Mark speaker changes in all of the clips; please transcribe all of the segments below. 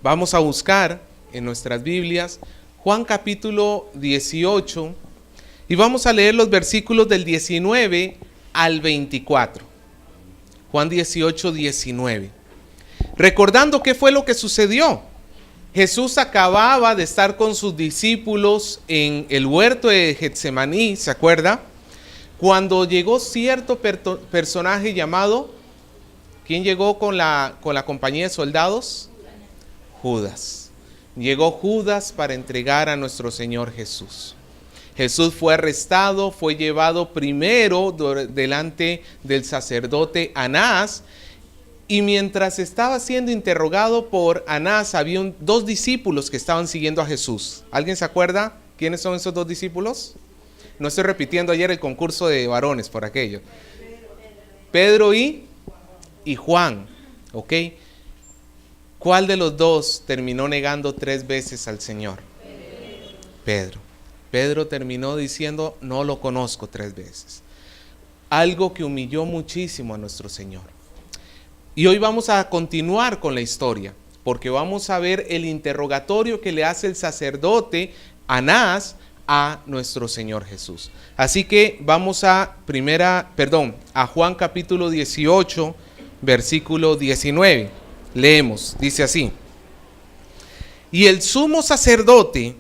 Speaker 1: Vamos a buscar en nuestras Biblias Juan capítulo 18 y vamos a leer los versículos del 19 al 24. Juan 18, 19. Recordando qué fue lo que sucedió. Jesús acababa de estar con sus discípulos en el huerto de Getsemaní, ¿se acuerda? Cuando llegó cierto personaje llamado, ¿quién llegó con la compañía de soldados? Judas. Llegó Judas para entregar a nuestro Señor Jesús. Jesús fue arrestado, fue llevado primero delante del sacerdote Anás, y mientras estaba siendo interrogado por Anás, había dos discípulos que estaban siguiendo a Jesús. ¿Alguien se acuerda quiénes son esos dos discípulos? No estoy repitiendo ayer el concurso de varones por aquello. Pedro y Juan, ¿ok? ¿Cuál de los dos terminó negando 3 veces al Señor? Pedro. Pedro terminó diciendo, no lo conozco 3 veces. Algo que humilló muchísimo a nuestro Señor. Y hoy vamos a continuar con la historia, porque vamos a ver el interrogatorio que le hace el sacerdote Anás a nuestro Señor Jesús. Así que vamos a Juan capítulo 18, versículo 19. Leemos, dice así. Y el sumo sacerdote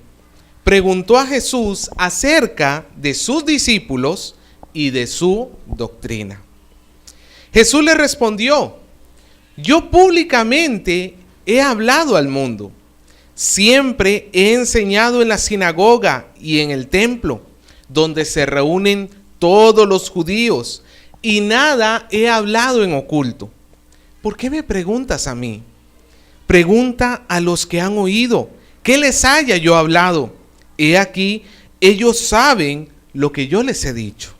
Speaker 1: preguntó a Jesús acerca de sus discípulos y de su doctrina. Jesús le respondió: yo públicamente he hablado al mundo. Siempre he enseñado en la sinagoga y en el templo, donde se reúnen todos los judíos, y nada he hablado en oculto. ¿Por qué me preguntas a mí? Pregunta a los que han oído, ¿qué les haya yo hablado? He aquí, ellos saben lo que yo les he dicho.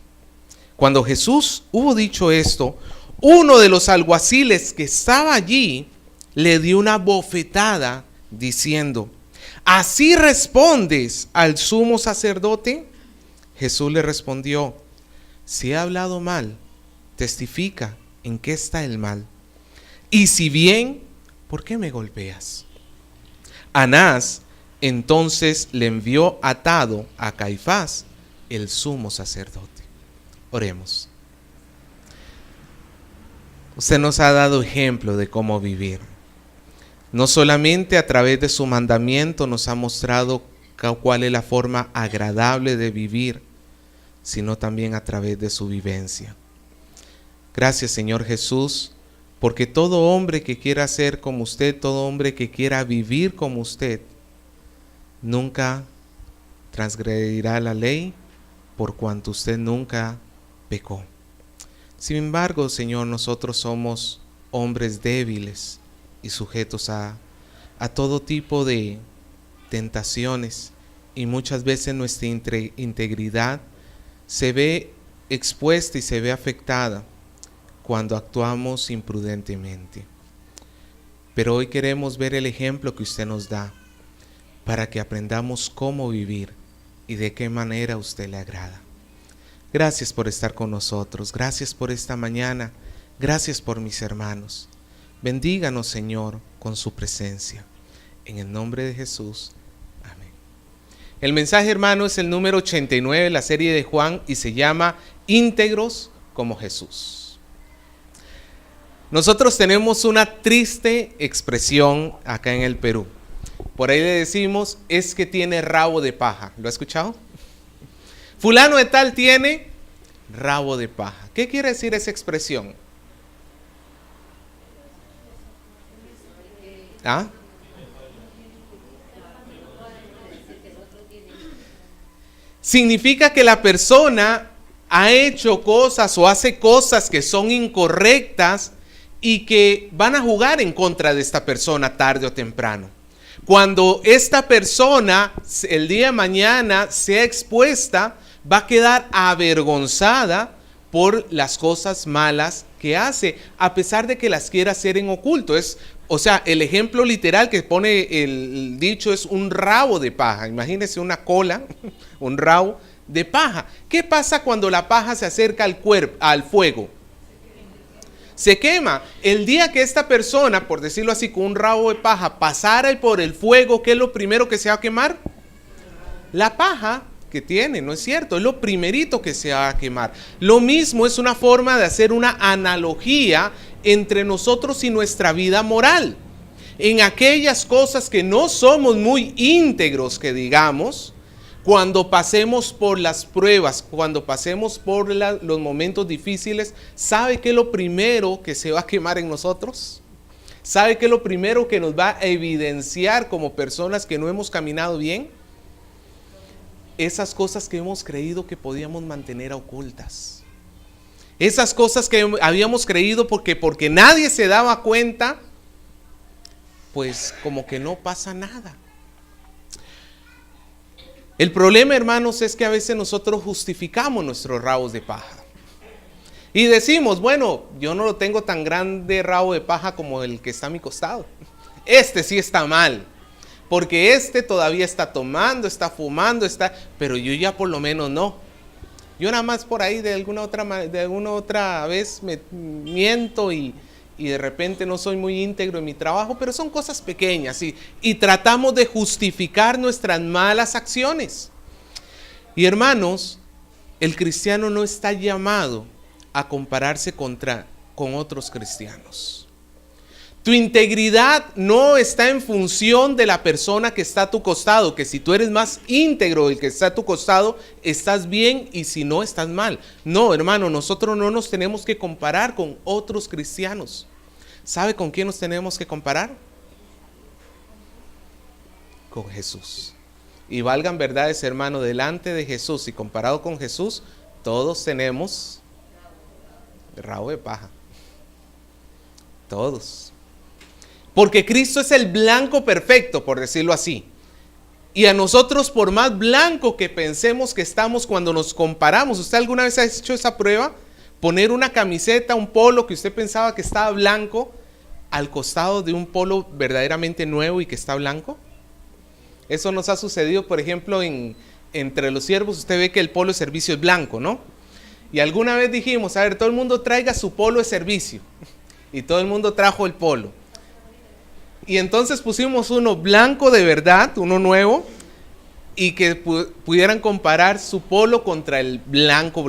Speaker 1: Cuando Jesús hubo dicho esto, uno de los alguaciles que estaba allí le dio una bofetada diciendo: ¿así respondes al sumo sacerdote? Jesús le respondió: si he hablado mal, testifica en qué está el mal. Y si bien, ¿por qué me golpeas? Anás entonces le envió atado a Caifás, el sumo sacerdote. Oremos. Usted nos ha dado ejemplo de cómo vivir. No solamente a través de su mandamiento nos ha mostrado cuál es la forma agradable de vivir, sino también a través de su vivencia. Gracias, Señor Jesús, porque todo hombre que quiera ser como usted, todo hombre que quiera vivir como usted, nunca transgredirá la ley, por cuanto usted nunca pecó. Sin embargo, Señor, nosotros somos hombres débiles y sujetos a todo tipo de tentaciones, y muchas veces nuestra integridad se ve expuesta y se ve afectada cuando actuamos imprudentemente. Pero hoy queremos ver el ejemplo que usted nos da para que aprendamos cómo vivir y de qué manera a usted le agrada. Gracias por estar con nosotros, gracias por esta mañana, gracias por mis hermanos. Bendíganos, Señor, con su presencia. En el nombre de Jesús, amén. El mensaje, hermano, es el número 89 de la serie de Juan y se llama Íntegros como Jesús. Nosotros tenemos una triste expresión acá en el Perú. Por ahí le decimos, es que tiene rabo de paja. ¿Lo ha escuchado? Fulano de tal tiene rabo de paja. ¿Qué quiere decir esa expresión? ¿Ah? Significa que la persona ha hecho cosas o hace cosas que son incorrectas y que van a jugar en contra de esta persona tarde o temprano. Cuando esta persona el día de mañana sea expuesta, va a quedar avergonzada por las cosas malas que hace, a pesar de que las quiera hacer en oculto. El ejemplo literal que pone el dicho es un rabo de paja. Imagínense una cola, un rabo de paja. ¿Qué pasa cuando la paja se acerca al fuego? se quema. El día que esta persona, por decirlo así, con un rabo de paja, pasara por el fuego, ¿qué es lo primero que se va a quemar? La paja que tiene, ¿no es cierto? Es lo primerito que se va a quemar. Lo mismo es una forma de hacer una analogía entre nosotros y nuestra vida moral. En aquellas cosas que no somos muy íntegros, que digamos, cuando pasemos por las pruebas, cuando pasemos por los momentos difíciles, ¿sabe qué es lo primero que se va a quemar en nosotros? ¿Sabe qué es lo primero que nos va a evidenciar como personas que no hemos caminado bien? Esas cosas que hemos creído que podíamos mantener ocultas. Esas cosas que habíamos creído porque nadie se daba cuenta, pues como que no pasa nada. El problema, hermanos, es que a veces nosotros justificamos nuestros rabos de paja. Y decimos, bueno, yo no lo tengo tan grande rabo de paja como el que está a mi costado. Este sí está mal. Porque este todavía está tomando, está fumando, pero yo ya por lo menos no. Yo nada más por ahí de alguna otra vez me miento y de repente no soy muy íntegro en mi trabajo, pero son cosas pequeñas y tratamos de justificar nuestras malas acciones. Y hermanos, el cristiano no está llamado a compararse con otros cristianos. Tu integridad no está en función de la persona que está a tu costado, que si tú eres más íntegro del que está a tu costado, estás bien y si no, estás mal. No, hermano, nosotros no nos tenemos que comparar con otros cristianos. ¿Sabe con quién nos tenemos que comparar? Con Jesús. Y valgan verdades, hermano, delante de Jesús y comparado con Jesús, todos tenemos rabo de paja. Todos. Porque Cristo es el blanco perfecto, por decirlo así. Y a nosotros, por más blanco que pensemos que estamos cuando nos comparamos, ¿usted alguna vez ha hecho esa prueba? Poner una camiseta, un polo que usted pensaba que estaba blanco, al costado de un polo verdaderamente nuevo y que está blanco. Eso nos ha sucedido, por ejemplo, entre los siervos. Usted ve que el polo de servicio es blanco, ¿no? Y alguna vez dijimos, a ver, todo el mundo traiga su polo de servicio. Y todo el mundo trajo el polo. Y entonces pusimos uno blanco de verdad, uno nuevo, y que pudieran comparar su polo contra el blanco.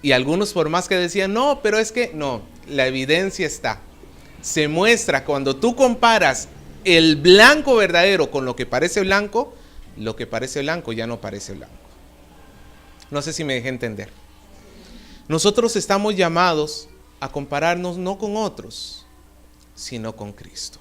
Speaker 1: Y algunos, por más que decían, no, pero es que no, la evidencia está. Se muestra cuando tú comparas el blanco verdadero con lo que parece blanco ya no parece blanco. No sé si me dejé entender. Nosotros estamos llamados a compararnos no con otros, sino con Cristo.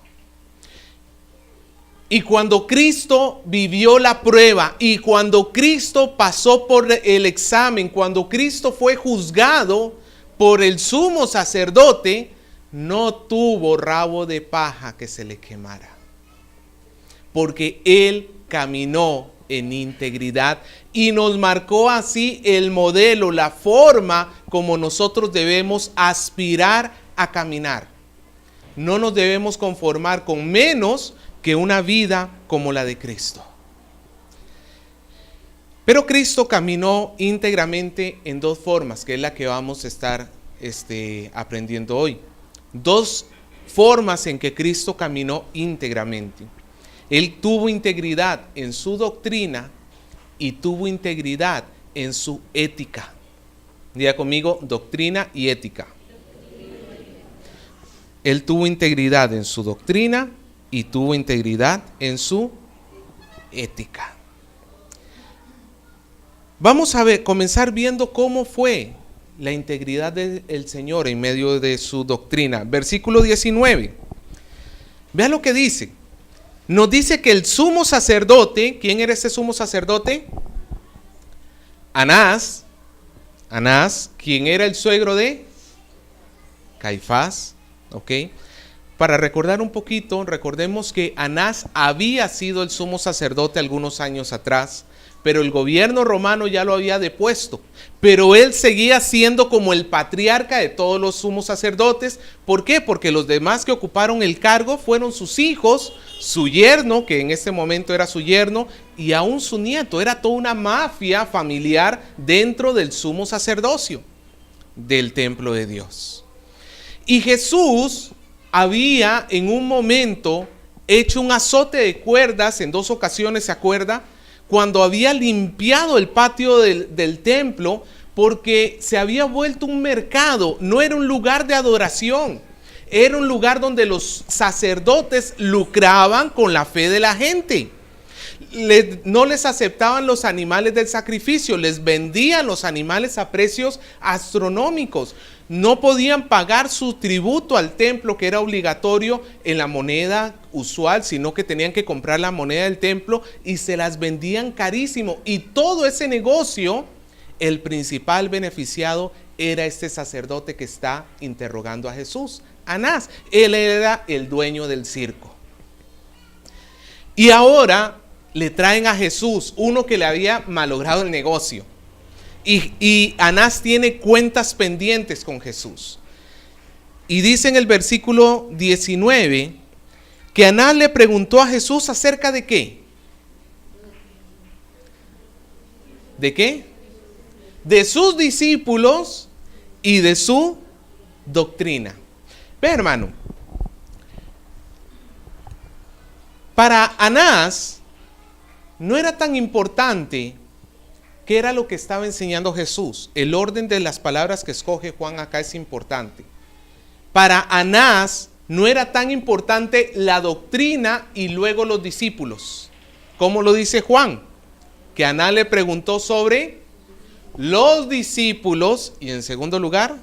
Speaker 1: Y cuando Cristo vivió la prueba y cuando Cristo pasó por el examen, cuando Cristo fue juzgado por el sumo sacerdote, no tuvo rabo de paja que se le quemara. Porque Él caminó en integridad y nos marcó así el modelo, la forma como nosotros debemos aspirar a caminar. No nos debemos conformar con menos que una vida como la de Cristo. Pero Cristo caminó íntegramente en dos formas, que es la que vamos a estar aprendiendo hoy. Dos formas en que Cristo caminó íntegramente. Él tuvo integridad en su doctrina y tuvo integridad en su ética. Diga conmigo, doctrina y ética. Él tuvo integridad en su doctrina y tuvo integridad en su ética. Vamos a comenzar viendo cómo fue la integridad del Señor en medio de su doctrina. Versículo 19. Vea lo que dice. Nos dice que el sumo sacerdote, ¿quién era ese sumo sacerdote? Anás, ¿quién era el suegro de Caifás? ¿Ok? Para recordar un poquito, recordemos que Anás había sido el sumo sacerdote algunos años atrás, pero el gobierno romano ya lo había depuesto. Pero él seguía siendo como el patriarca de todos los sumos sacerdotes. ¿Por qué? Porque los demás que ocuparon el cargo fueron sus hijos, su yerno, que en ese momento era su yerno, y aún su nieto. Era toda una mafia familiar dentro del sumo sacerdocio. del templo de Dios. Y Jesús había en un momento hecho un azote de cuerdas, en 2 ocasiones, ¿se acuerda? Cuando había limpiado el patio del templo, porque se había vuelto un mercado, no era un lugar de adoración, era un lugar donde los sacerdotes lucraban con la fe de la gente. No les aceptaban los animales del sacrificio, les vendían los animales a precios astronómicos. No podían pagar su tributo al templo, que era obligatorio en la moneda usual, sino que tenían que comprar la moneda del templo y se las vendían carísimo. Y todo ese negocio, el principal beneficiado era este sacerdote que está interrogando a Jesús, Anás. Él era el dueño del circo. Y ahora le traen a Jesús uno que le había malogrado el negocio. Y Anás tiene cuentas pendientes con Jesús. Y dice en el versículo 19 que Anás le preguntó a Jesús acerca de ¿qué? ¿De qué? De sus discípulos y de su doctrina. Ve, hermano, para Anás no era tan importante qué era lo que estaba enseñando Jesús. El orden de las palabras que escoge Juan acá es importante. Para Anás no era tan importante la doctrina y luego los discípulos. ¿Cómo lo dice Juan? Que Anás le preguntó sobre los discípulos y en segundo lugar,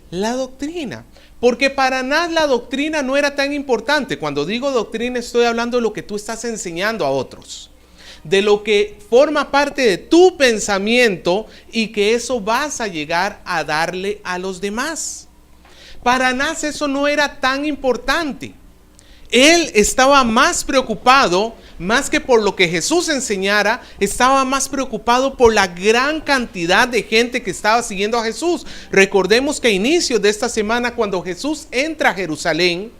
Speaker 1: la doctrina. Porque para Anás la doctrina no era tan importante. Cuando digo doctrina estoy hablando de lo que tú estás enseñando a otros, de lo que forma parte de tu pensamiento y que eso vas a llegar a darle a los demás. Para Anás eso no era tan importante. Él estaba más preocupado, más que por lo que Jesús enseñara, estaba más preocupado por la gran cantidad de gente que estaba siguiendo a Jesús. Recordemos que a inicios de esta semana, cuando Jesús entra a Jerusalén,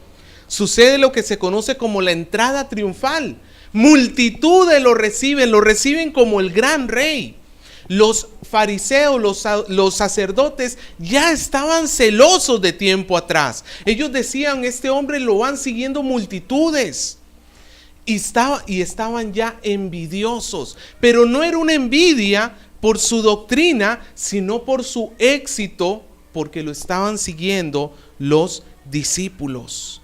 Speaker 1: sucede lo que se conoce como la entrada triunfal. Multitudes lo reciben como el gran rey. Los fariseos, los sacerdotes ya estaban celosos de tiempo atrás. Ellos decían, este hombre lo van siguiendo multitudes. Y estaban ya envidiosos. Pero no era una envidia por su doctrina, sino por su éxito, porque lo estaban siguiendo los discípulos.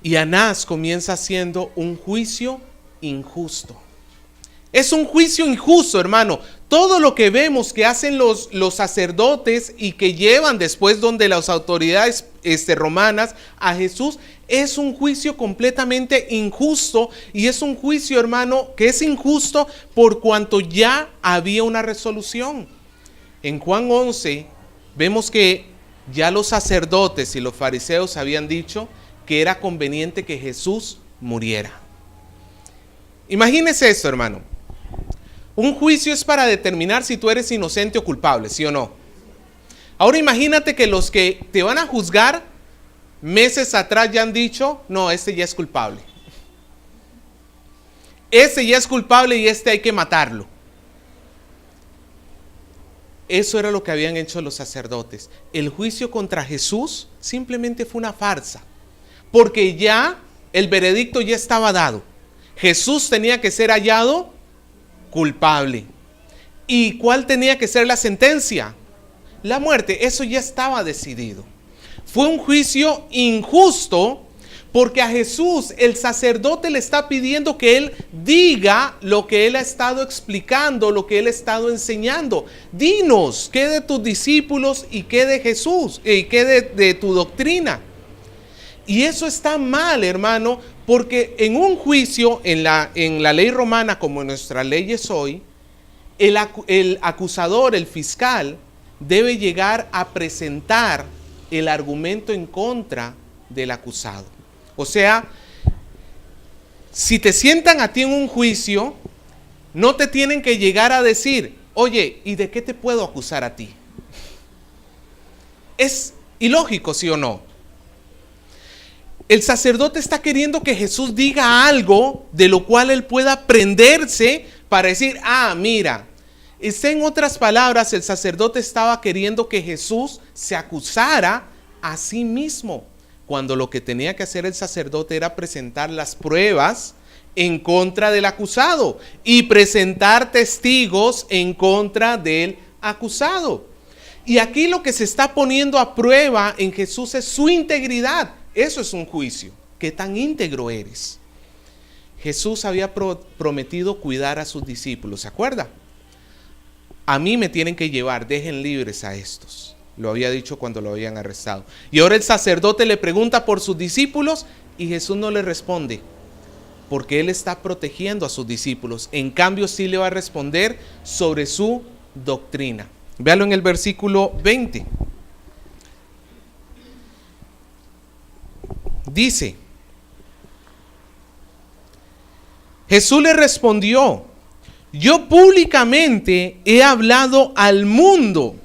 Speaker 1: Y Anás comienza haciendo un juicio injusto. Es un juicio injusto, hermano. Todo lo que vemos que hacen los sacerdotes y que llevan después donde las autoridades romanas a Jesús, es un juicio completamente injusto. Y es un juicio, hermano, que es injusto por cuanto ya había una resolución. En Juan 11 vemos que ya los sacerdotes y los fariseos habían dicho que era conveniente que Jesús muriera. Imagínese esto, hermano. Un juicio es para determinar si tú eres inocente o culpable, ¿sí o no? Ahora imagínate que los que te van a juzgar meses atrás ya han dicho, no, este ya es culpable. Este ya es culpable y este hay que matarlo. Eso era lo que habían hecho los sacerdotes. El juicio contra Jesús simplemente fue una farsa, porque ya el veredicto ya estaba dado. Jesús tenía que ser hallado culpable. ¿Y cuál tenía que ser la sentencia? La muerte. Eso ya estaba decidido. Fue un juicio injusto porque a Jesús el sacerdote le está pidiendo que él diga lo que él ha estado explicando, lo que él ha estado enseñando. Dinos qué de tus discípulos y qué de Jesús y qué de tu doctrina. Y eso está mal, hermano, porque en un juicio, en la ley romana, como en nuestras leyes hoy, el acusador, el fiscal, debe llegar a presentar el argumento en contra del acusado. O sea, si te sientan a ti en un juicio, no te tienen que llegar a decir, oye, ¿y de qué te puedo acusar a ti? Es ilógico, ¿sí o no? El sacerdote está queriendo que Jesús diga algo de lo cual él pueda prenderse para decir, mira, En otras palabras, el sacerdote estaba queriendo que Jesús se acusara a sí mismo, cuando lo que tenía que hacer el sacerdote era presentar las pruebas en contra del acusado y presentar testigos en contra del acusado. Y aquí lo que se está poniendo a prueba en Jesús es su integridad. Eso es un juicio. ¿Qué tan íntegro eres? Jesús había prometido cuidar a sus discípulos, ¿se acuerda? A mí me tienen que llevar, dejen libres a estos. Lo había dicho cuando lo habían arrestado. Y ahora el sacerdote le pregunta por sus discípulos y Jesús no le responde, porque él está protegiendo a sus discípulos. En cambio, sí le va a responder sobre su doctrina. Véalo en el versículo 20. Dice: Jesús le respondió: yo públicamente he hablado al mundo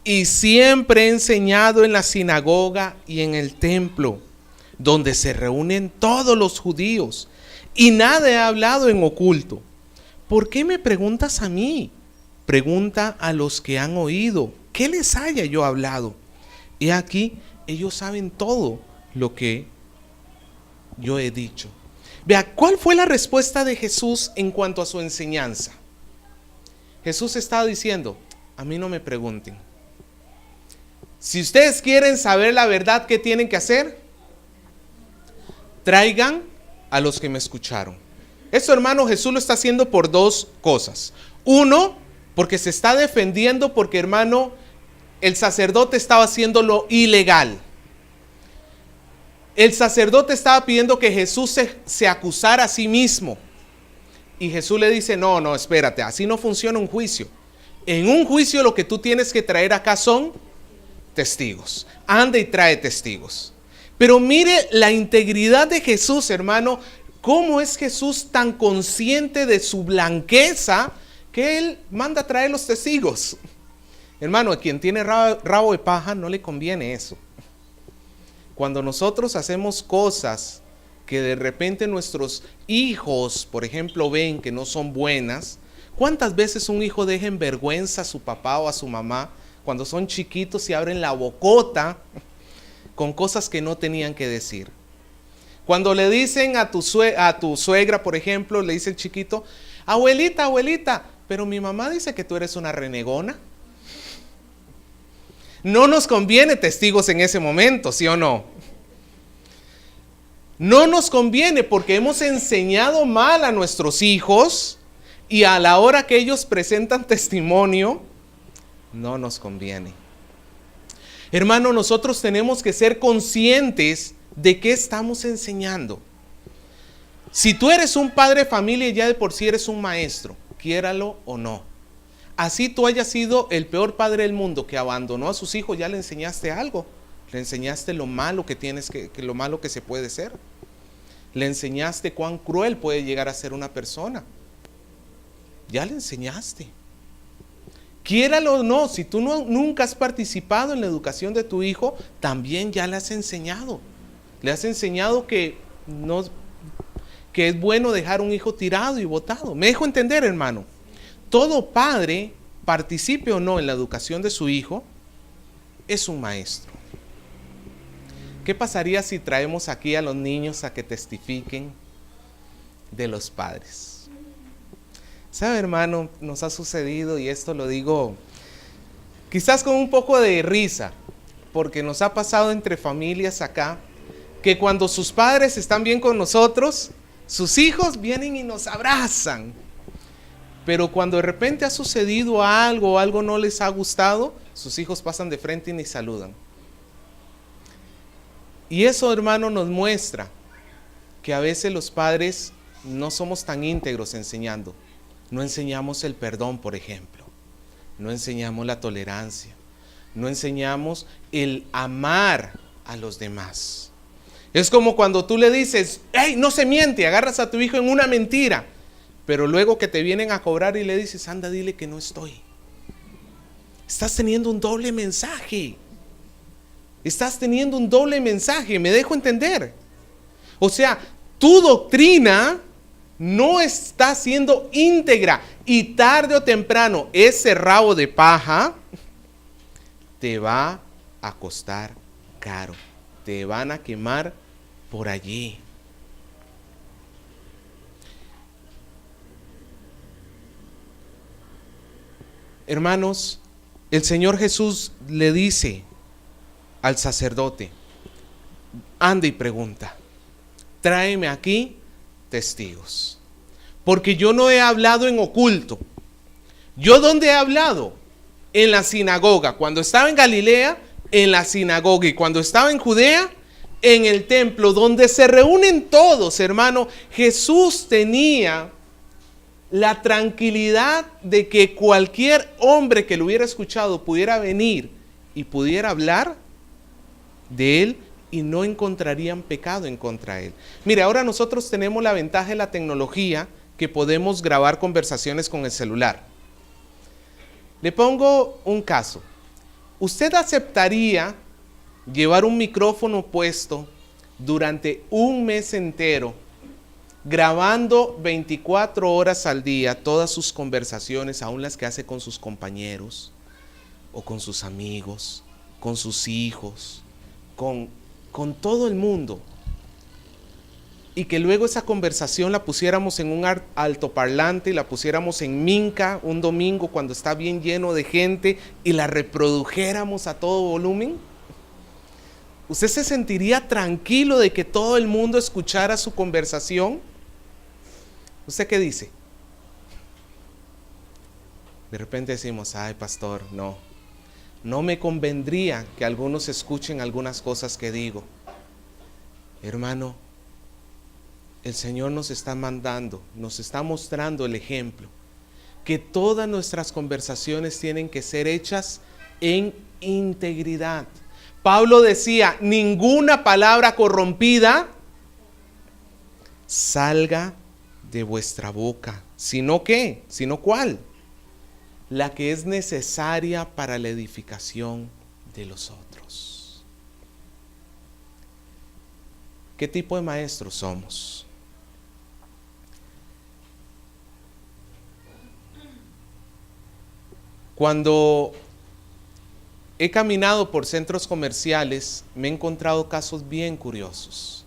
Speaker 1: y siempre he enseñado en la sinagoga y en el templo, donde se reúnen todos los judíos, y nada he hablado en oculto. ¿Por qué me preguntas a mí? Pregunta a los que han oído, ¿qué les haya yo hablado? He aquí, ellos saben todo lo que yo he dicho. Vea, ¿cuál fue la respuesta de Jesús en cuanto a su enseñanza? Jesús estaba diciendo: a mí no me pregunten. Si ustedes quieren saber la verdad, ¿qué tienen que hacer? Traigan a los que me escucharon. Esto, hermano, Jesús lo está haciendo por dos cosas. Uno, porque se está defendiendo, porque, hermano, el sacerdote estaba haciendo lo ilegal. El sacerdote estaba pidiendo que Jesús se acusara a sí mismo. Y Jesús le dice: no, espérate, así no funciona un juicio. En un juicio lo que tú tienes que traer acá son testigos. Anda y trae testigos. Pero mire la integridad de Jesús, hermano. ¿Cómo es Jesús tan consciente de su blanqueza que él manda a traer los testigos? Hermano, a quien tiene rabo de paja no le conviene eso. Cuando nosotros hacemos cosas que de repente nuestros hijos, por ejemplo, ven que no son buenas, ¿cuántas veces un hijo deja en vergüenza a su papá o a su mamá cuando son chiquitos y abren la bocota con cosas que no tenían que decir? Cuando le dicen a tu suegra, por ejemplo, le dice el chiquito: abuelita, pero mi mamá dice que tú eres una renegona. No nos conviene testigos en ese momento, ¿sí o no? No nos conviene porque hemos enseñado mal a nuestros hijos y a la hora que ellos presentan testimonio, no nos conviene. Hermano, nosotros tenemos que ser conscientes de qué estamos enseñando. Si tú eres un padre de familia, ya de por sí eres un maestro, quiéralo o no. Así tú hayas sido el peor padre del mundo que abandonó a sus hijos, ya le enseñaste algo. Le enseñaste lo malo lo malo que se puede ser. Le enseñaste cuán cruel puede llegar a ser una persona. Ya le enseñaste. Quiéralo o no, si tú nunca has participado en la educación de tu hijo, también ya le has enseñado. Le has enseñado que es bueno dejar un hijo tirado y botado. ¿Me dejo entender, hermano? Todo padre, participe o no en la educación de su hijo, es un maestro. ¿Qué pasaría si traemos aquí a los niños a que testifiquen de los padres? ¿Sabe, hermano? Nos ha sucedido, y esto lo digo quizás con un poco de risa, porque nos ha pasado entre familias acá, que cuando sus padres están bien con nosotros, sus hijos vienen y nos abrazan. Pero cuando de repente ha sucedido algo o algo no les ha gustado, sus hijos pasan de frente y ni saludan. Y eso, hermano, nos muestra que a veces los padres no somos tan íntegros enseñando. No enseñamos el perdón, por ejemplo. No enseñamos la tolerancia. No enseñamos el amar a los demás. Es como cuando tú le dices: ¡hey, no se miente! Agarras a tu hijo en una mentira. Pero luego que te vienen a cobrar y le dices: anda, dile que no estoy. Estás teniendo un doble mensaje. Estás teniendo un doble mensaje. ¿Me dejo entender? O sea, tu doctrina no está siendo íntegra y tarde o temprano ese rabo de paja te va a costar caro. Te van a quemar por allí. Hermanos, el Señor Jesús le dice al sacerdote, anda y pregunta, tráeme aquí testigos, porque yo no he hablado en oculto. ¿Yo dónde he hablado? En la sinagoga. Cuando estaba en Galilea, en la sinagoga, y cuando estaba en Judea, en el templo, donde se reúnen todos, hermano. Jesús tenía la tranquilidad de que cualquier hombre que lo hubiera escuchado pudiera venir y pudiera hablar de él y no encontrarían pecado en contra de él. Mire, ahora nosotros tenemos la ventaja de la tecnología que podemos grabar conversaciones con el celular. Le pongo un caso. ¿Usted aceptaría llevar un micrófono puesto durante un mes entero, grabando 24 horas al día todas sus conversaciones, aún las que hace con sus compañeros, o con sus amigos, con sus hijos, con todo el mundo? Y que luego esa conversación la pusiéramos en un altoparlante y la pusiéramos en Minca un domingo cuando está bien lleno de gente y la reprodujéramos a todo volumen. ¿Usted se sentiría tranquilo de que todo el mundo escuchara su conversación? ¿Usted qué dice? De repente decimos, ay pastor, no me convendría que algunos escuchen algunas cosas que digo. Hermano, el Señor nos está mandando, nos está mostrando el ejemplo, que todas nuestras conversaciones tienen que ser hechas en integridad. Pablo decía, ninguna palabra corrompida salga de vuestra boca, sino ¿qué? ¿Sino cuál? La que es necesaria para la edificación de los otros. ¿Qué tipo de maestros somos? Cuando he caminado por centros comerciales, me he encontrado casos bien curiosos.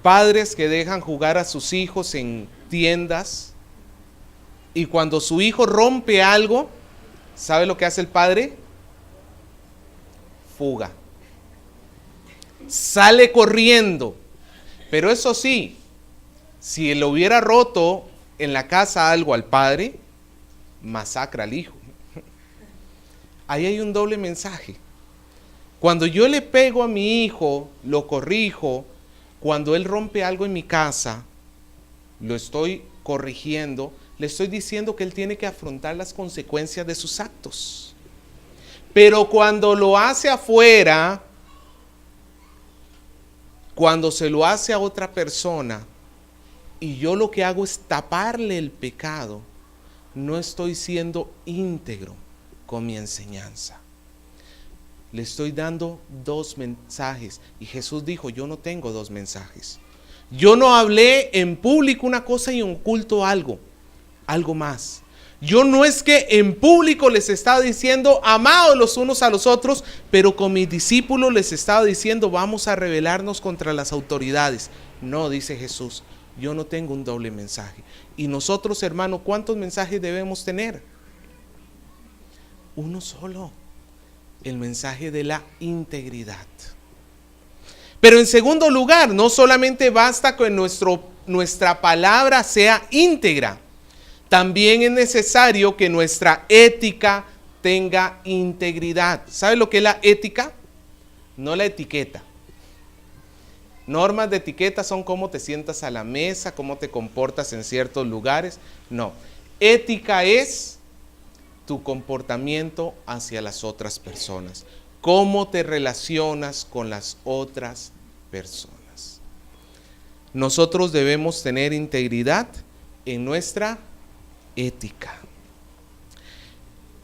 Speaker 1: Padres que dejan jugar a sus hijos en tiendas y cuando su hijo rompe algo, ¿sabe lo que hace el padre? Fuga. Sale corriendo. Pero eso sí, si lo hubiera roto en la casa algo al padre, masacra al hijo. Ahí hay un doble mensaje. Cuando yo le pego a mi hijo, lo corrijo. Cuando él rompe algo en mi casa, lo estoy corrigiendo. Le estoy diciendo que él tiene que afrontar las consecuencias de sus actos. Pero cuando lo hace afuera, cuando se lo hace a otra persona, y yo lo que hago es taparle el pecado, no estoy siendo íntegro con mi enseñanza. Le estoy dando dos mensajes. Y Jesús dijo, yo no tengo dos mensajes. Yo no hablé en público una cosa y en oculto algo más. Yo no es que en público les estaba diciendo, amaos los unos a los otros, pero con mis discípulos les estaba diciendo, vamos a rebelarnos contra las autoridades. No, dice Jesús, yo no tengo un doble mensaje. Y nosotros, hermano, ¿cuántos mensajes debemos tener? Uno solo, el mensaje de la integridad. Pero en segundo lugar, no solamente basta que nuestra palabra sea íntegra, también es necesario que nuestra ética tenga integridad. ¿Sabe lo que es la ética? No la etiqueta. Normas de etiqueta son cómo te sientas a la mesa, cómo te comportas en ciertos lugares. No, ética es tu comportamiento hacia las otras personas. Cómo te relacionas con las otras personas. Nosotros debemos tener integridad en nuestra ética.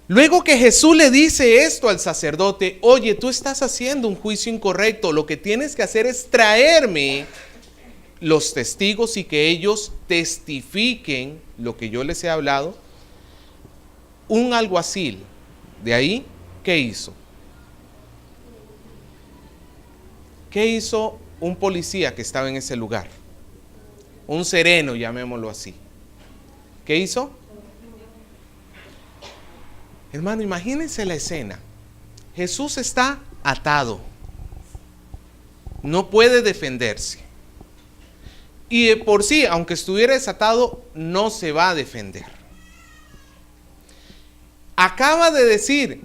Speaker 1: Luego que Jesús le dice esto al sacerdote, oye, tú estás haciendo un juicio incorrecto, lo que tienes que hacer es traerme los testigos y que ellos testifiquen lo que yo les he hablado. Un alguacil, de ahí, ¿qué hizo? ¿Qué hizo un policía que estaba en ese lugar? Un sereno, llamémoslo así. ¿Qué hizo? Hermano, imagínense la escena. Jesús está atado. No puede defenderse. Y de por sí, aunque estuviera desatado, no se va a defender. Acaba de decir,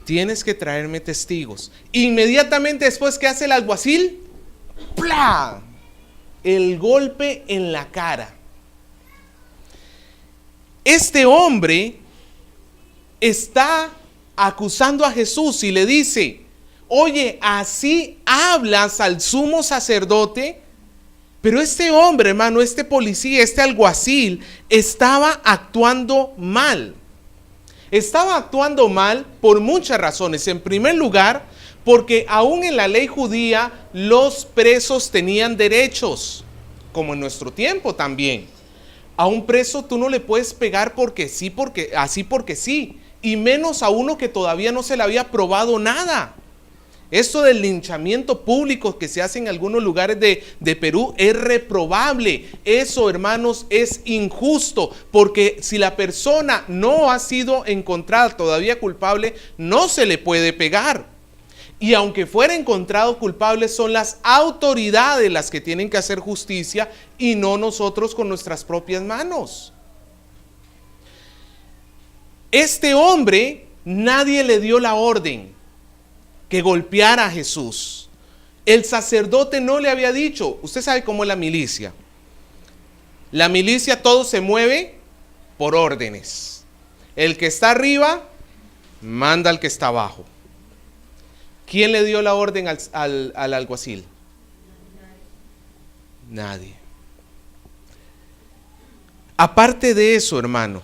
Speaker 1: tienes que traerme testigos. Inmediatamente después, ¿qué hace el alguacil? ¡Pla! El golpe en la cara. Este hombre está acusando a Jesús y le dice, oye, así hablas al sumo sacerdote. Pero este hombre, hermano, este policía, este alguacil, estaba actuando mal. Estaba actuando mal por muchas razones. En primer lugar, porque aún en la ley judía los presos tenían derechos, como en nuestro tiempo también. A un preso tú no le puedes pegar porque sí, porque sí, y menos a uno que todavía no se le había probado nada. Esto del linchamiento público que se hace en algunos lugares de Perú es reprobable. Eso, hermanos, es injusto, porque si la persona no ha sido encontrada todavía culpable, no se le puede pegar. Y aunque fuera encontrado culpable, son las autoridades las que tienen que hacer justicia y no nosotros con nuestras propias manos. Este hombre, nadie le dio la orden que golpeara a Jesús. El sacerdote no le había dicho. Usted sabe cómo es la milicia. La milicia, todo se mueve por órdenes. El que está arriba manda al que está abajo. ¿Quién le dio la orden al alguacil? Nadie. Aparte de eso, hermano,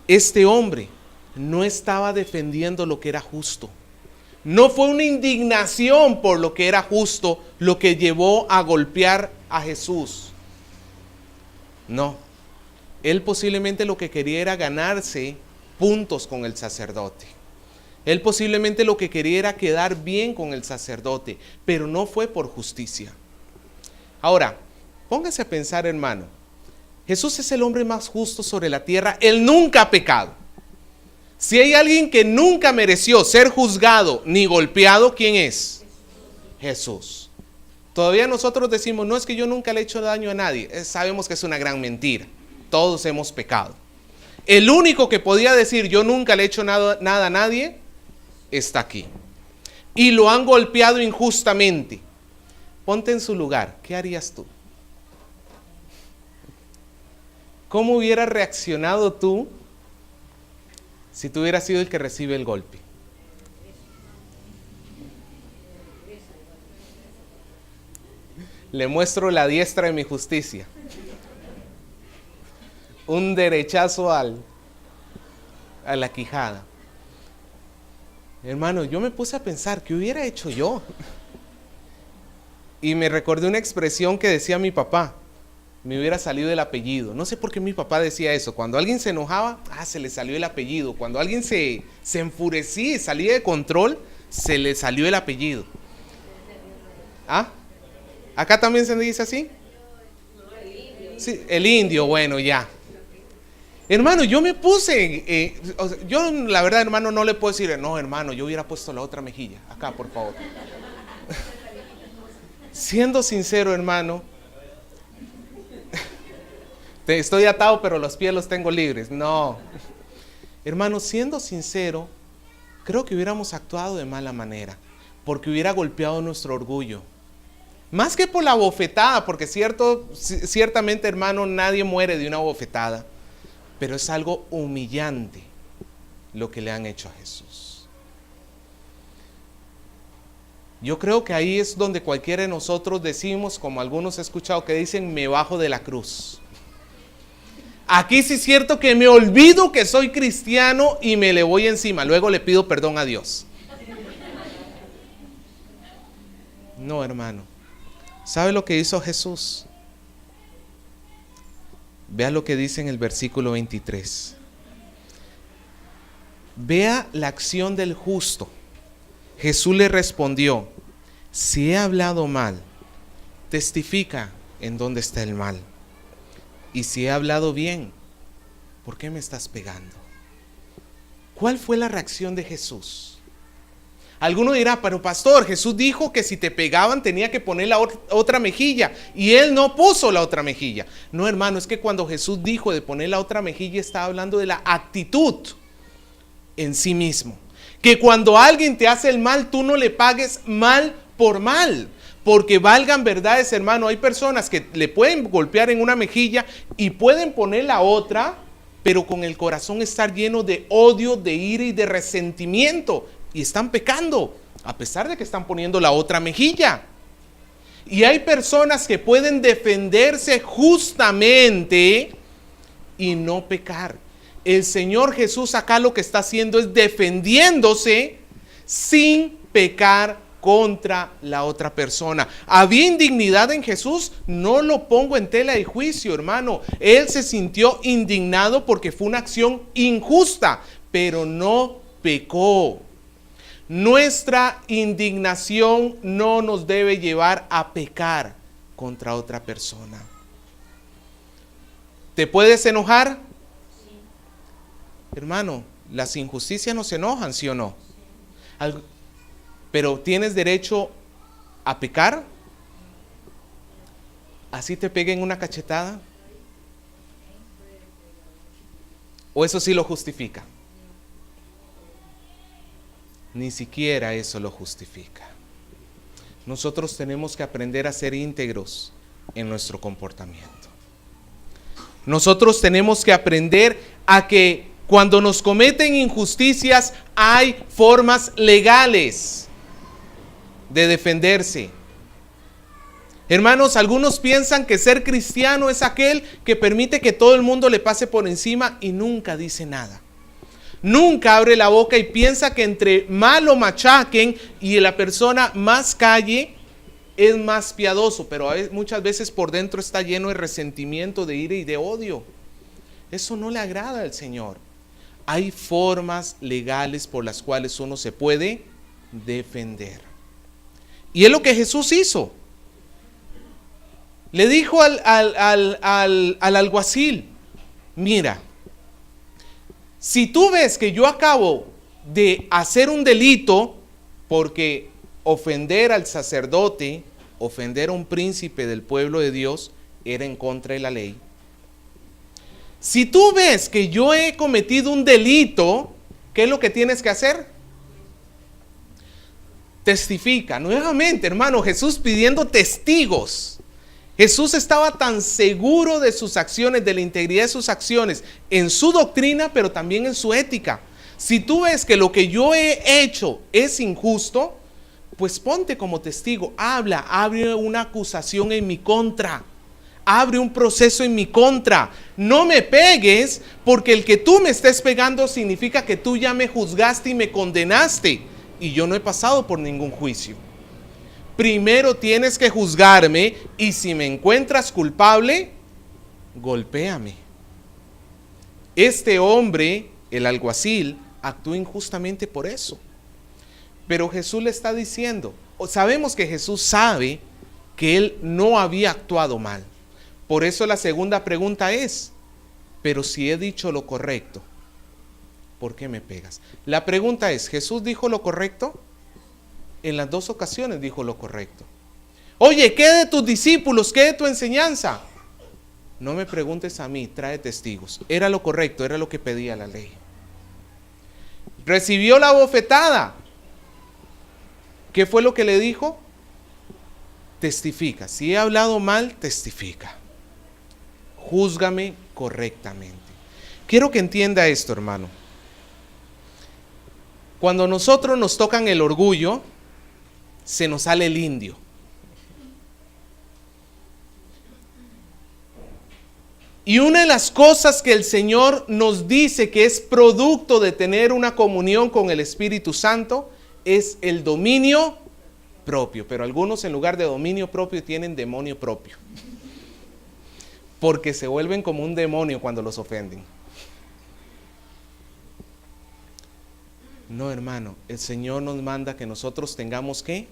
Speaker 1: este hombre no estaba defendiendo lo que era justo. No fue una indignación por lo que era justo lo que llevó a golpear a Jesús. No. Él posiblemente lo que quería era ganarse puntos con el sacerdote. Él posiblemente lo que quería era quedar bien con el sacerdote, pero no fue por justicia. Ahora, póngase a pensar, hermano. Jesús es el hombre más justo sobre la tierra. Él nunca ha pecado. Si hay alguien que nunca mereció ser juzgado ni golpeado, ¿quién es? Jesús. Todavía nosotros decimos, no, es que yo nunca le he hecho daño a nadie. Sabemos que es una gran mentira. Todos hemos pecado. El único que podía decir, yo nunca le he hecho nada a nadie, está aquí. Y lo han golpeado injustamente. Ponte en su lugar. ¿Qué harías tú? ¿Cómo hubieras reaccionado tú si tú hubieras sido el que recibe el golpe? Le muestro la diestra de mi justicia. Un derechazo a la quijada. Hermano, yo me puse a pensar, ¿qué hubiera hecho yo? Y me recordé una expresión que decía mi papá. Me hubiera salido el apellido. No sé por qué mi papá decía eso. Cuando alguien se enojaba, se le salió el apellido. Cuando alguien se enfurecía y salía de control, se le salió el apellido. ¿Acá también se dice así? Sí, el indio, bueno, ya. Hermano, yo me puse, yo la verdad, hermano, no le puedo decir, no, hermano, yo hubiera puesto la otra mejilla. Acá, por favor. Siendo sincero, hermano, estoy atado, pero los pies los tengo libres. No. Hermano, siendo sincero, creo que hubiéramos actuado de mala manera, porque hubiera golpeado nuestro orgullo. Más que por la bofetada, porque ciertamente, hermano, nadie muere de una bofetada, pero es algo humillante lo que le han hecho a Jesús. Yo creo que ahí es donde cualquiera de nosotros decimos, como algunos he escuchado que dicen, me bajo de la cruz. Aquí sí es cierto que me olvido que soy cristiano y me le voy encima. Luego le pido perdón a Dios. No, hermano. ¿Sabe lo que hizo Jesús? Vea lo que dice en el versículo 23. Vea la acción del justo. Jesús le respondió: si he hablado mal, testifica en dónde está el mal. Y si he hablado bien, ¿por qué me estás pegando? ¿Cuál fue la reacción de Jesús? Alguno dirá: pero pastor, Jesús dijo que si te pegaban tenía que poner la otra mejilla, y él no puso la otra mejilla. No, hermano, es que cuando Jesús dijo de poner la otra mejilla, estaba hablando de la actitud en sí mismo. Que cuando alguien te hace el mal, tú no le pagues mal por mal. Porque valgan verdades, hermano, hay personas que le pueden golpear en una mejilla y pueden poner la otra, pero con el corazón estar lleno de odio, de ira y de resentimiento, y están pecando, a pesar de que están poniendo la otra mejilla. Y hay personas que pueden defenderse justamente y no pecar. El Señor Jesús acá lo que está haciendo es defendiéndose sin pecar contra la otra persona. ¿Había indignidad en Jesús? No lo pongo en tela de juicio, hermano. Él se sintió indignado porque fue una acción injusta, pero no pecó. Nuestra indignación no nos debe llevar a pecar contra otra persona. ¿Te puedes enojar? Sí. Hermano, las injusticias nos enojan, ¿sí o no? Pero ¿tienes derecho a pecar? ¿Así te peguen una cachetada? ¿O eso sí lo justifica? Ni siquiera eso lo justifica. Nosotros tenemos que aprender a ser íntegros en nuestro comportamiento. Nosotros tenemos que aprender a que cuando nos cometen injusticias hay formas legales de defenderse. Hermanos, algunos piensan que ser cristiano es aquel que permite que todo el mundo le pase por encima y nunca dice nada. Nunca abre la boca y piensa que entre más lo machaquen y la persona más calle es más piadoso, pero muchas veces por dentro está lleno de resentimiento, de ira y de odio. Eso no le agrada al Señor. Hay formas legales por las cuales uno se puede defender. Y es lo que Jesús hizo. Le dijo al alguacil: mira, si tú ves que yo acabo de hacer un delito, porque ofender al sacerdote, ofender a un príncipe del pueblo de Dios, era en contra de la ley. Si tú ves que yo he cometido un delito, ¿qué es lo que tienes que hacer? Testifica. Nuevamente, hermano, Jesús pidiendo testigos. Jesús estaba tan seguro de sus acciones, de la integridad de sus acciones, en su doctrina, pero también en su ética. Si tú ves que lo que yo he hecho es injusto, pues ponte como testigo, habla, abre una acusación en mi contra, abre un proceso en mi contra. No me pegues, porque el que tú me estés pegando significa que tú ya me juzgaste y me condenaste, y yo no he pasado por ningún juicio. Primero tienes que juzgarme, y si me encuentras culpable, golpéame. Este hombre, el alguacil, actuó injustamente por eso. Pero Jesús le está diciendo, sabemos que Jesús sabe que él no había actuado mal. Por eso la segunda pregunta es: pero si he dicho lo correcto, ¿por qué me pegas? La pregunta es: ¿Jesús dijo lo correcto? En las dos ocasiones dijo lo correcto. Oye, ¿qué de tus discípulos? ¿Qué de tu enseñanza? No me preguntes a mí, trae testigos. Era lo correcto, era lo que pedía la ley. Recibió la bofetada. ¿Qué fue lo que le dijo? Testifica. Si he hablado mal, testifica. Júzgame correctamente. Quiero que entienda esto, hermano. Cuando nosotros nos tocan el orgullo, se nos sale el indio. Y una de las cosas que el Señor nos dice que es producto de tener una comunión con el Espíritu Santo es el dominio propio, pero algunos en lugar de dominio propio tienen demonio propio, porque se vuelven como un demonio cuando los ofenden. No, hermano, el Señor nos manda que nosotros tengamos ¿qué?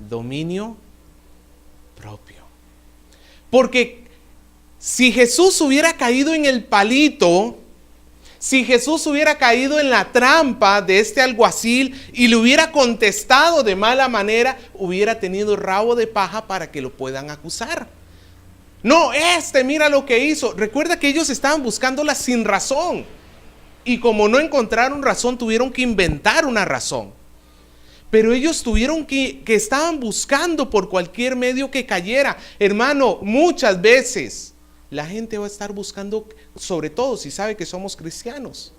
Speaker 1: Dominio propio. Porque si Jesús hubiera caído en el palito, si Jesús hubiera caído en la trampa de este alguacil y le hubiera contestado de mala manera, hubiera tenido rabo de paja para que lo puedan acusar. No, mira lo que hizo. Recuerda que ellos estaban buscándola sin razón. Y como no encontraron razón, tuvieron que inventar una razón. Pero ellos tuvieron que estaban buscando por cualquier medio que cayera. Hermano, muchas veces la gente va a estar buscando, sobre todo si sabe que somos cristianos,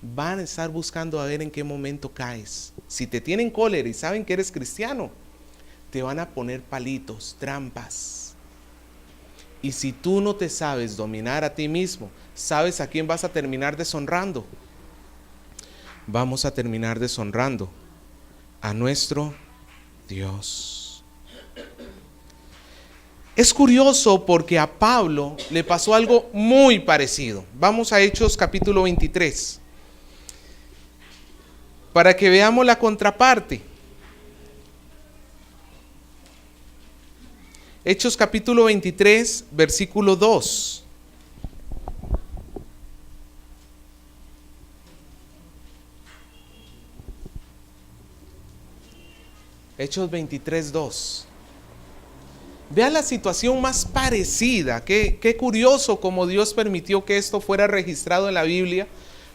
Speaker 1: van a estar buscando a ver en qué momento caes. Si te tienen cólera y saben que eres cristiano, te van a poner palitos, trampas. Y si tú no te sabes dominar a ti mismo, ¿sabes a quién vas a terminar deshonrando? Vamos a terminar deshonrando a nuestro Dios. Es curioso porque a Pablo le pasó algo muy parecido. Vamos a Hechos capítulo 23, para que veamos la contraparte. Hechos capítulo 23, versículo 2. Hechos 23, 2. Vea la situación más parecida. Qué curioso como Dios permitió que esto fuera registrado en la Biblia,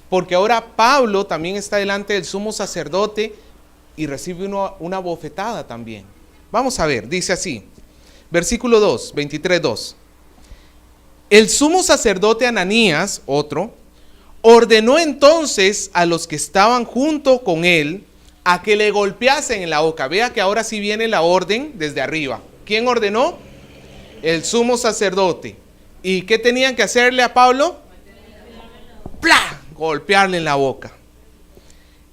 Speaker 1: porque ahora Pablo también está delante del sumo sacerdote y recibe una bofetada también. Vamos a ver, dice así, versículo 2, 23, 2. El sumo sacerdote Ananías, otro, ordenó entonces a los que estaban junto con él a que le golpeasen en la boca. Vea que ahora sí viene la orden desde arriba. ¿Quién ordenó? El sumo sacerdote. ¿Y qué tenían que hacerle a Pablo? ¡Plah! Golpearle en la boca.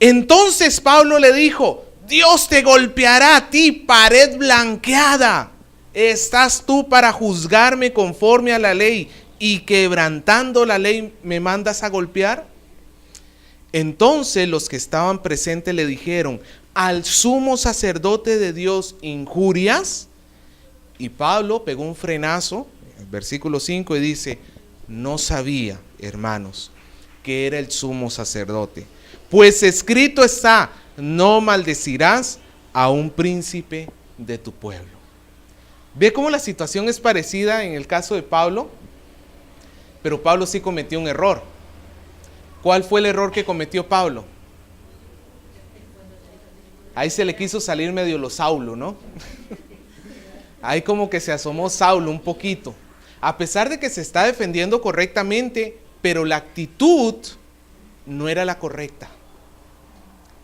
Speaker 1: Entonces Pablo le dijo: Dios te golpeará a ti, pared blanqueada. ¿Estás tú para juzgarme conforme a la ley y quebrantando la ley me mandas a golpear? Entonces los que estaban presentes le dijeron: ¿al sumo sacerdote de Dios injurias? Y Pablo pegó un frenazo, versículo 5, y dice: no sabía, hermanos, que era el sumo sacerdote. Pues escrito está: no maldecirás a un príncipe de tu pueblo. ¿Ve cómo la situación es parecida en el caso de Pablo? Pero Pablo sí cometió un error. ¿Cuál fue el error que cometió Pablo? Ahí se le quiso salir medio lo Saulo, ¿no? Ahí como que se asomó Saulo un poquito. A pesar de que se está defendiendo correctamente, pero la actitud no era la correcta.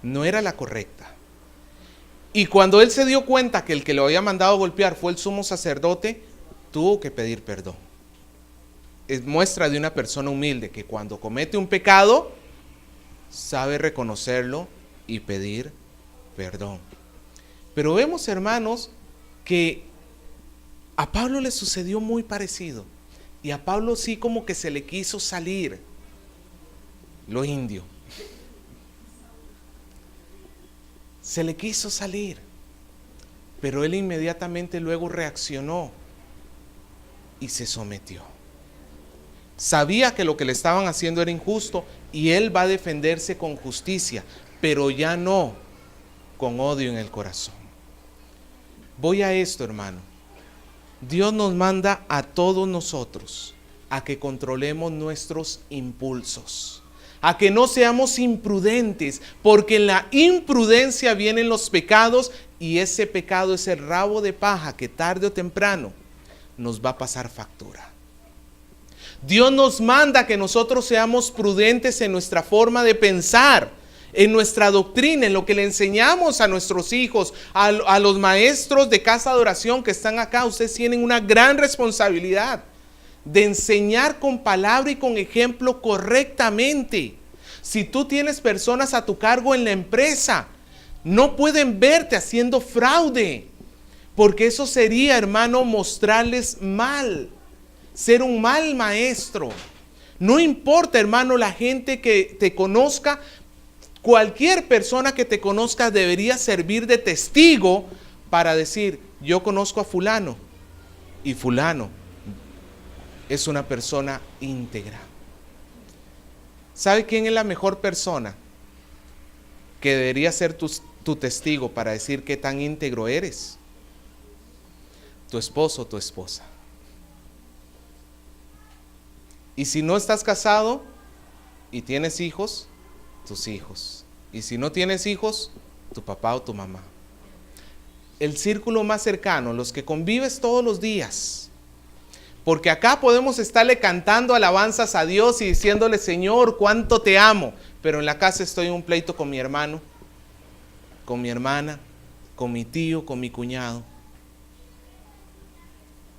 Speaker 1: No era la correcta. Y cuando él se dio cuenta que el que lo había mandado a golpear fue el sumo sacerdote, tuvo que pedir perdón. Es muestra de una persona humilde que cuando comete un pecado sabe reconocerlo y pedir perdón. Pero vemos, hermanos, que a Pablo le sucedió muy parecido, y a Pablo sí como que se le quiso salir lo indio. Se le quiso salir, pero él inmediatamente luego reaccionó y se sometió. Sabía que lo que le estaban haciendo era injusto y él va a defenderse con justicia, pero ya no con odio en el corazón. Voy a esto, hermano. Dios nos manda a todos nosotros a que controlemos nuestros impulsos, a que no seamos imprudentes, porque en la imprudencia vienen los pecados, y ese pecado es el rabo de paja que tarde o temprano nos va a pasar factura. Dios nos manda que nosotros seamos prudentes en nuestra forma de pensar, en nuestra doctrina, en lo que le enseñamos a nuestros hijos, a los maestros de casa de oración que están acá. Ustedes tienen una gran responsabilidad de enseñar con palabra y con ejemplo correctamente. Si tú tienes personas a tu cargo en la empresa, No pueden verte haciendo fraude, porque eso sería, hermano, mostrarles mal, ser un mal maestro. No importa, hermano, la gente que te conozca, cualquier persona que te conozca debería servir de testigo para decir, yo conozco a fulano y fulano es una persona íntegra. ¿Sabe quién es la mejor persona que debería ser tu testigo para decir qué tan íntegro eres? Tu esposo o tu esposa. Y si no estás casado y tienes hijos, tus hijos. Y si no tienes hijos, tu papá o tu mamá. El círculo más cercano, los que convives todos los días. Porque acá podemos estarle cantando alabanzas a Dios y diciéndole, Señor, cuánto te amo. Pero en la casa estoy en un pleito con mi hermano, con mi hermana, con mi tío, con mi cuñado.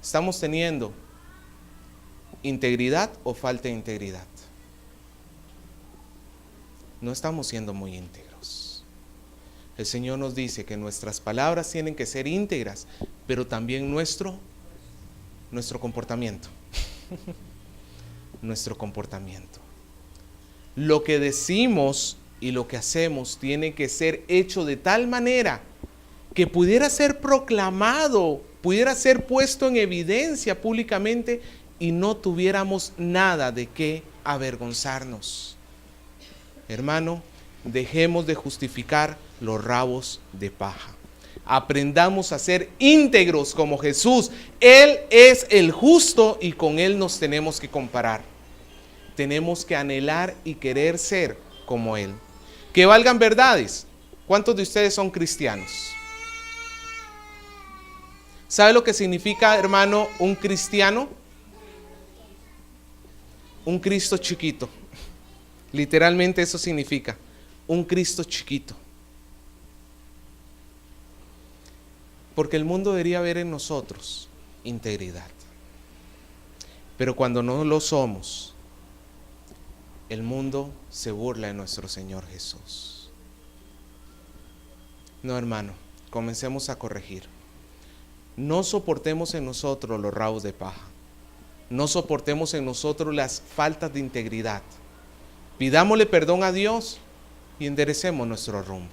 Speaker 1: Estamos teniendo integridad o falta de integridad. No estamos siendo muy íntegros. El Señor nos dice que nuestras palabras tienen que ser íntegras, pero también nuestro comportamiento. Nuestro comportamiento. Lo que decimos y lo que hacemos tiene que ser hecho de tal manera que pudiera ser proclamado, pudiera ser puesto en evidencia públicamente y no tuviéramos nada de qué avergonzarnos. Hermano, dejemos de justificar los rabos de paja. Aprendamos a ser íntegros como Jesús. Él es el justo y con Él nos tenemos que comparar. Tenemos que anhelar y querer ser como Él. Que valgan verdades. ¿Cuántos de ustedes son cristianos? ¿Sabe lo que significa, hermano, un cristiano? Un Cristo chiquito. Literalmente eso significa un Cristo chiquito. Porque el mundo debería ver en nosotros integridad. Pero cuando no lo somos, el mundo se burla de nuestro Señor Jesús. No, hermano, comencemos a corregir. No soportemos en nosotros los rabos de paja. No soportemos en nosotros las faltas de integridad. Pidámosle perdón a Dios y enderecemos nuestro rumbo.